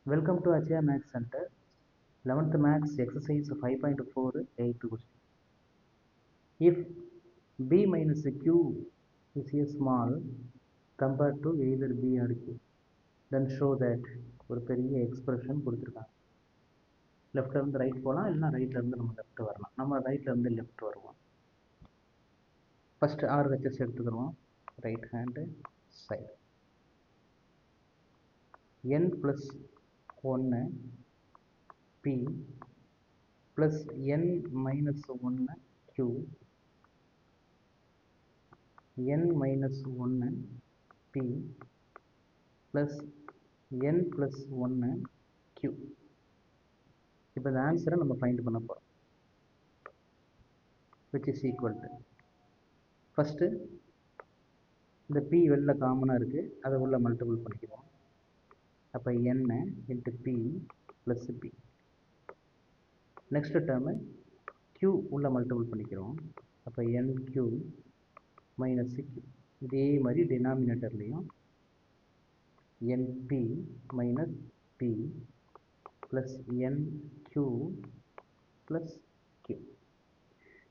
Welcome to Achaya Maths Center. 11th Maths exercise 5.4 8th question. If b minus q is a small compared to either b or q, then show that ஒரு பெரிய expression கொடுத்துருக்காங்க. லெஃப்ட்ல இருந்து right போகலாம், இல்லைனா ரைட்ல இருந்து நம்ம லெஃப்ட் வரலாம். நம்ம ரைட்ல இருந்து லெஃப்ட் வருவோம். ஃபர்ஸ்ட் RHS எடுத்துக்கிறோம். Right hand side n plus 1 p plus n minus 1 q n minus 1 p plus n plus 1 q. இப்போ இந்த ஆன்சரை நம்ம ஃபைண்ட் பண்ண போகிறோம். which is equal to first இந்த p வெளில காமனாக இருக்குது, அதை உள்ள மல்டிபிள் பண்ணிக்கிறோம். அப்போ n into p plus p. Next term q உள்ள மல்டிபிள் பண்ணிக்கிறோம். அப்போ nq மைனஸ் q. இதே மாதிரி டினாமினேட்டர்லேயும் np minus p plus nq plus q.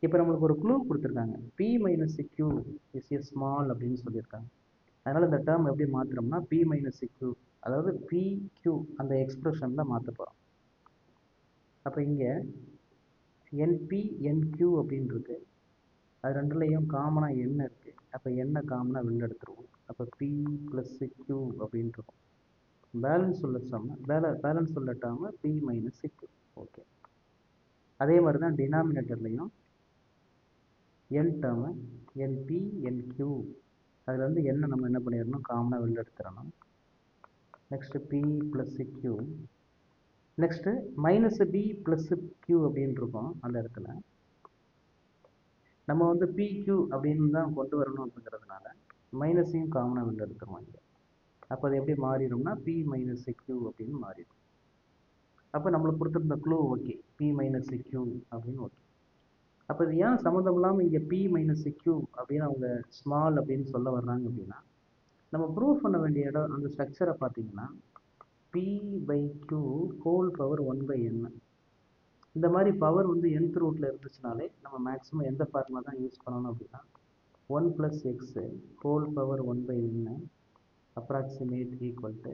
இப்போ நம்மளுக்கு ஒரு க்ளூ கொடுத்துருக்காங்க. p minus q is a small அப்படின்னு சொல்லியிருக்காங்க. அதனால் இந்த டேர்ம் எப்படி மாற்றுறோம்னா p மைனஸ் q, அதாவது pq அந்த எக்ஸ்பிரஷனில் மாற்ற போகிறோம். அப்போ இங்கே np nq அப்படின்னு இருக்கு, அது ரெண்டுலேயும் காமனாக n இருக்குது. அப்போ என்ன காமனாக வெளில எடுத்துருவோம். அப்போ p ப்ளஸ் q அப்படின்னு இருக்கும். பேலன்ஸ் உள்ள term p minus q. Okay, அதே மாதிரி தான் டினாமினேட்டர்லையும் n டேர்மு np nq, அதில் வந்து n நம்ம என்ன பண்ணிடணும், காமனாக வெளில எடுத்துடணும். Next p plus q. Next minus b plus q அப்படின்னு இருக்கும். அந்த இடத்துல நம்ம வந்து pq அப்படின்னு தான் கொண்டு வரணும் அப்படிங்கிறதுனால மைனஸையும் காமனாக வெளில எடுத்துருவோம் இங்கே. அப்போ அது எப்படி மாறிடும்னா p மைனஸ் q அப்படின்னு மாறிடும். அப்போ நம்மளுக்கு கொடுத்துருந்த clue okay, p minus q அப்படின்னு ஓகே. அப்போ இது ஏன் சம்மந்தம் இல்லாமல் இங்கே p மைனஸ் q அப்படின்னு அவங்க ஸ்மால் அப்படின்னு சொல்ல வர்றாங்க அப்படின்னா, நம்ம ப்ரூவ் பண்ண வேண்டிய இடம் அந்த ஸ்ட்ரக்சரை பார்த்தீங்கன்னா p by q whole power 1/n. இந்த மாதிரி பவர் வந்து nth ரூட்டில் இருந்துச்சுனாலே நம்ம மேக்ஸிமம் எந்த ஃபார்முலா தான் யூஸ் பண்ணணும் அப்படின்னா 1 + x whole power 1/n approximate equal to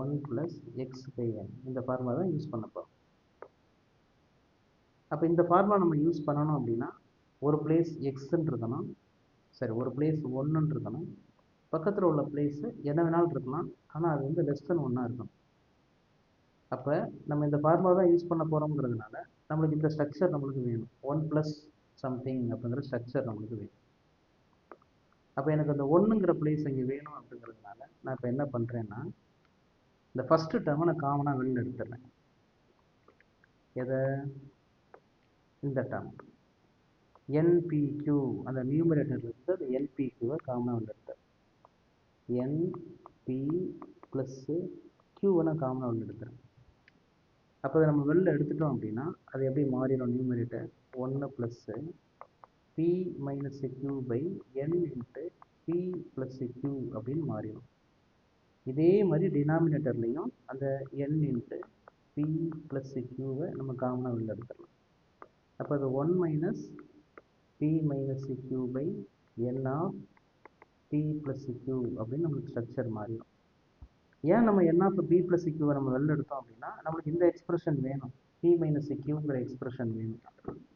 1 + x/n. இந்த ஃபார்முலா தான் யூஸ் பண்ண போகிறோம். அப்போ இந்த ஃபார்முலா நம்ம யூஸ் பண்ணணும் அப்படின்னா ஒரு பிளேஸ் எக்ஸ்ன்னு இருக்கணும், சரி ஒரு பிளேஸ் 1ன்னு இருக்கணும். பக்கத்தில் உள்ள பிளேஸு என்ன வேணாலும் இருக்கலாம், ஆனால் அது வந்து லெஸ் தென் 1 இருக்கணும். அப்போ நம்ம இந்த ஃபார்முலா தான் யூஸ் பண்ண போகிறோங்கிறதுனால நம்மளுக்கு இந்த ஸ்ட்ரக்சர் நம்மளுக்கு வேணும். 1 + சம்திங் அப்படிங்கிற ஸ்ட்ரக்சர் நம்மளுக்கு வேணும். அப்போ எனக்கு அந்த 1ங்கிற பிளேஸ் இங்கே வேணும் அப்படிங்கிறதுனால நான் இப்போ என்ன பண்ணுறேன்னா இந்த ஃபஸ்ட்டு டேர்மை நான் காமனாக வெளியில் எடுத்துடுறேன். எதை? இந்த டேர்ம் npq, அந்த நியூமரேட்டரில் இருந்து அந்த npqவை காமனாக வெளியில் எடுத்துறேன். np ப்ளஸ் q நான் காமனாக வெளியில் எடுத்துறேன். அப்போ அதை நம்ம வெளில எடுத்துட்டோம் அப்படின்னா அது எப்படி மாறிடும், numerator 1 plus p minus q by n into p plus q அப்படின்னு மாறிடும். இதே மாதிரி டினாமினேட்டர்லையும் அந்த n இன்ட்டு p ப்ளஸ் க்யூவை நம்ம காமனாக வெளில எடுத்துடலாம். அப்போ அது 1 minus p minus q by n of p plus q அப்படின்னு நம்மளுக்கு ஸ்ட்ரக்சர் மாறிடும். ஏன் நம்ம n ஆஃப் p ப்ளஸ் க்யூவை நம்ம வெளில எடுத்தோம் அப்படின்னா நம்மளுக்கு இந்த எக்ஸ்பிரஷன் வேணும், p மைனஸ் க்யூங்கிற எக்ஸ்பிரஷன் வேணும்.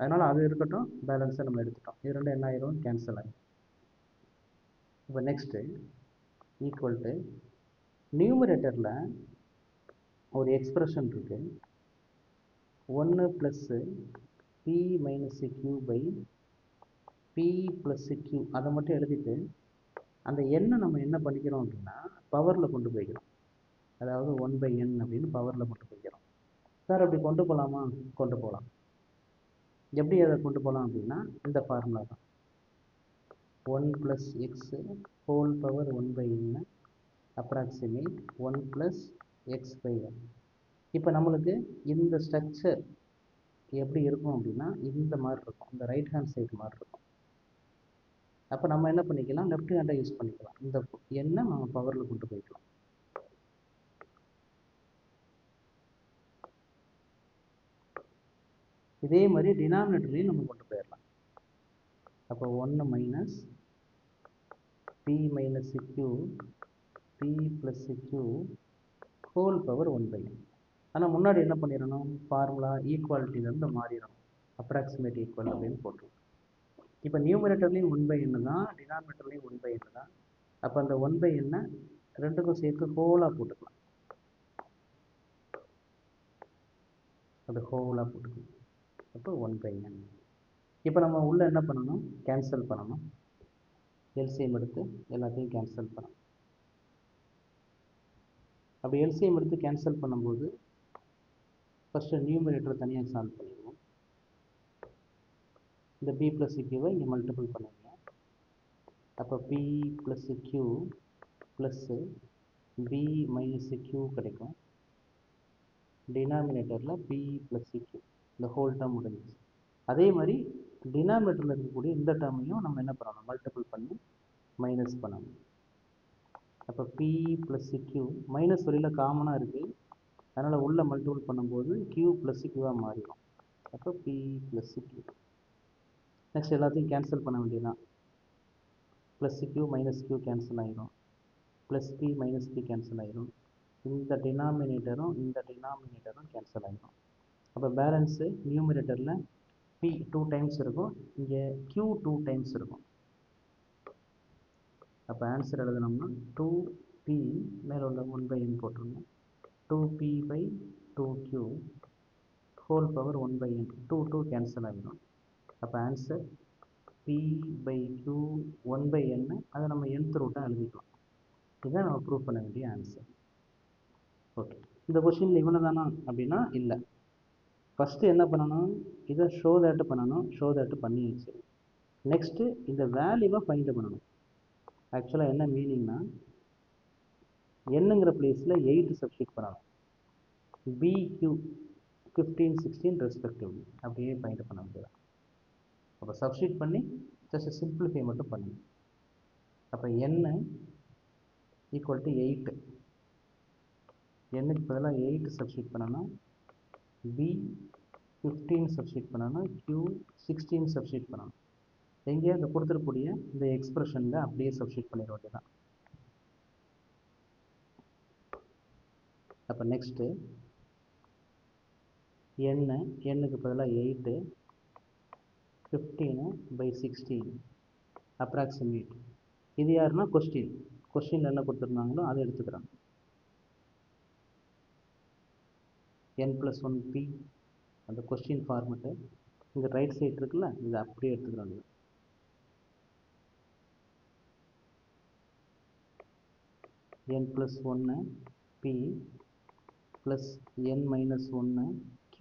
அதனால் அது இருக்கட்டும், பேலன்ஸை நம்ம எடுத்துட்டோம். இது ரெண்டும் என்ன ஆயிரும், கேன்சல் ஆகிடும். இப்போ நெக்ஸ்ட்டு ஈக்குவல் டு நியூமரேட்டரில் ஒரு எக்ஸ்பிரஷன் இருக்குது 1 plus p minus q by p plus q. அதை மட்டும் எழுதிட்டு அந்த எண்ணை நம்ம என்ன பண்ணிக்கிறோம் அப்படின்னா பவரில் கொண்டு போய்க்கிறோம். அதாவது 1/n அப்படின்னு பவரில் கொண்டு போய்க்கிறோம். சார் அப்படி கொண்டு போகலாமா? கொண்டு போகலாம். எப்படி அதை கொண்டு போகலாம் அப்படின்னா இந்த ஃபார்முலா தான் 1 + x whole power 1/n approximate 1 + x/n. இப்போ நம்மளுக்கு இந்த ஸ்ட்ரக்சர் எப்படி இருக்கும் அப்படின்னா இந்த மாதிரி இருக்கும், இந்த ரைட் ஹேண்ட் சைடு மாதிரி இருக்கும். அப்போ நம்ம என்ன பண்ணிக்கலாம், லெஃப்ட் ஹேண்டை யூஸ் பண்ணிக்கலாம். இந்த எண்ணை நம்ம பவரில் கொண்டு போய்க்கலாம். இதே மாதிரி டினாமினேட்டர்லையும் நம்ம கொண்டு போயிடலாம். அப்போ 1 minus p minus q p plus q whole power 1/n. ஆனால் முன்னாடி என்ன பண்ணிடணும், ஃபார்முலா ஈக்குவாலிட்டியிலேருந்து மாறிடணும், அப்ராக்சிமேட் ஈக்குவல் அப்படின்னு போட்டுருவோம். இப்போ நியூமரேட்டர்லேயும் 1/n தான், டினாமினேட்டர்லேயும் 1/n தான். அப்போ அந்த 1/n ரெண்டுக்கும் சேர்த்து ஹோலாக போட்டுக்கலாம். அது ஹோலாக போட்டுக்கலாம். அப்போ 1/n. இப்போ நம்ம உள்ளே என்ன பண்ணணும், கேன்சல் பண்ணணும். எல்சிஎம் எடுத்து எல்லாத்தையும் கேன்சல் பண்ணணும். அப்படி எல்சிஎம் எடுத்து கேன்சல் பண்ணும்போது ஃபஸ்ட்டு நியூமரேட்டர் தனியாக சால்வ் பண்ணிடுவோம். இந்த பி ப்ளஸ் கியூவை இங்கே மல்டிபிள் பண்ணுவீங்க. அப்போ B plus q plus p minus q கிடைக்கும். டினாமினேட்டரில் பி ப்ளஸ் கியூ, இந்த ஹோல் டேர்ம் முடிஞ்சிச்சு. அதே மாதிரி டினாமினேட்டரில் இருக்கக்கூடிய இந்த டேர்மையும் நம்ம என்ன பண்ணணும், மல்டிபிள் பண்ணி மைனஸ் பண்ணணும். அப்போ பி ப்ளஸ் கியூ மைனஸ் வெளியில் காமனாக இருக்குது, அதனால் உள்ளே மல்டிபிள் பண்ணும்போது கியூ ப்ளஸ் கியூவாக மாறிடும். அப்போ பி ப்ளஸ் கியூ. நெக்ஸ்ட் எல்லாத்தையும் கேன்சல் பண்ண வேண்டியதான். Plus Q minus Q cancel ஆகிடும், plus P minus P cancel ஆகிடும், இந்த டினாமினேட்டரும் கேன்சல் ஆகிடும். அப்போ பேலன்ஸு நியூமரேட்டரில் பி 2 டைம்ஸ் இருக்கும், இங்கே கியூ 2 டைம்ஸ் இருக்கும். அப்போ ஆன்சர் எழுதணும்னா 2p மேலே உள்ள 1/n போட்டுருங்க. 2p by 2q whole power 1/n. 2 cancel ஆகிடும். அப்போ answer p by q 1/n. அதை நம்ம nth ரூட்டாக எழுதிக்கலாம். இதுதான் நம்ம ப்ரூவ் பண்ண வேண்டிய ஆன்சர். ஓகே, இந்த கொஷினில் இவ்வளோ தானா அப்படின்னா இல்லை. ஃபஸ்ட்டு என்ன பண்ணணும், இதை ஷோ தேட்டு பண்ணணும். ஷோ தேட்டு பண்ணிடுச்சு. நெக்ஸ்ட்டு இந்த வேல்யூவை ஃபைண்ட் பண்ணணும். ஆக்சுவலாக என்ன மீனிங்னா, என்னங்கிற பிளேஸில் 8 சப்ஸ்டியூட் பண்ணணும். பிக்யூ 15 16 ரெஸ்பெக்டிவ்லி அப்படியே ஃபைண்ட் பண்ண வேண்டியதான். அப்போ சப்ஸ்டியூட் பண்ணி ஜஸ்ட் சிம்பிளிஃபை மட்டும் பண்ணுங்க. அப்போ n ஈக்குவல் டு 8, என்னுக்கு பதிலாக 8 சப்ஸ்டியூட் பண்ணணும், b 15 சப்ஸ்டியூட் பண்ணணும், q 16 சப்ஸ்டியூட் பண்ணணும். எங்கேயோ இந்த கொடுத்துருக்கூடிய இந்த எக்ஸ்பிரஷனில் அப்படியே சப்ஸ்டியூட் பண்ணிட வேண்டியதான். அப்போ நெக்ஸ்ட்டு என்னுக்கு பதிலாக 8 15 by 16 அப்ராக்சிமேட். இது யாருன்னா கொஸ்டின் என்ன கொடுத்துருந்தாங்களோ அதை எடுத்துக்கிறாங்க. n+1p அந்த கொஸ்டின் ஃபார்மெட்டு இங்கே ரைட் சைட் இருக்குல்ல, இதை அப்படியே எடுத்துக்கிறாங்க. n+1p ப்ளஸ் n-1q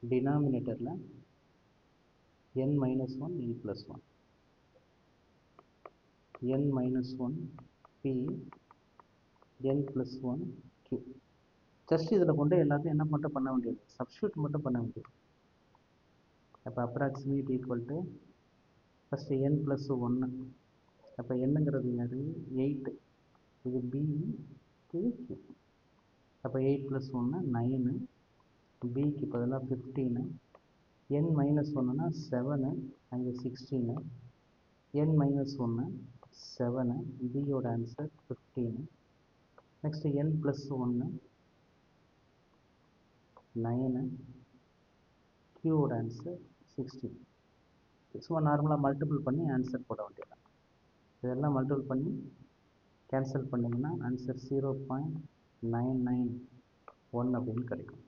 டினாமினேட்டரில் n-1 n+1 n-1p n+1q. Just இதில் கொண்டு எல்லாத்தையும் என்ன மட்டும் பண்ண வேண்டியது, சப்ஸ்டியூட் மட்டும் பண்ண வேண்டியது. அப்போ approximate equal to first n+1. அப்போ என்னங்கிறது யாரு, 8, இது b, இது q. அப்போ 8+1 9, பிக்கு பதிலாக 15, n-1னா 7, அங்கே 16, n-1 7, பியோட ஆன்சர் 15. Next n+1 9, கியூவோட answer 16. சும்மா நார்மலாக மல்டிபிள் பண்ணி ஆன்சர் போட வேண்டியதான். இதெல்லாம் மல்டிபிள் பண்ணி கேன்சல் பண்ணிங்கன்னா ஆன்சர் 0.991 அப்படின்னு கிடைக்கும்.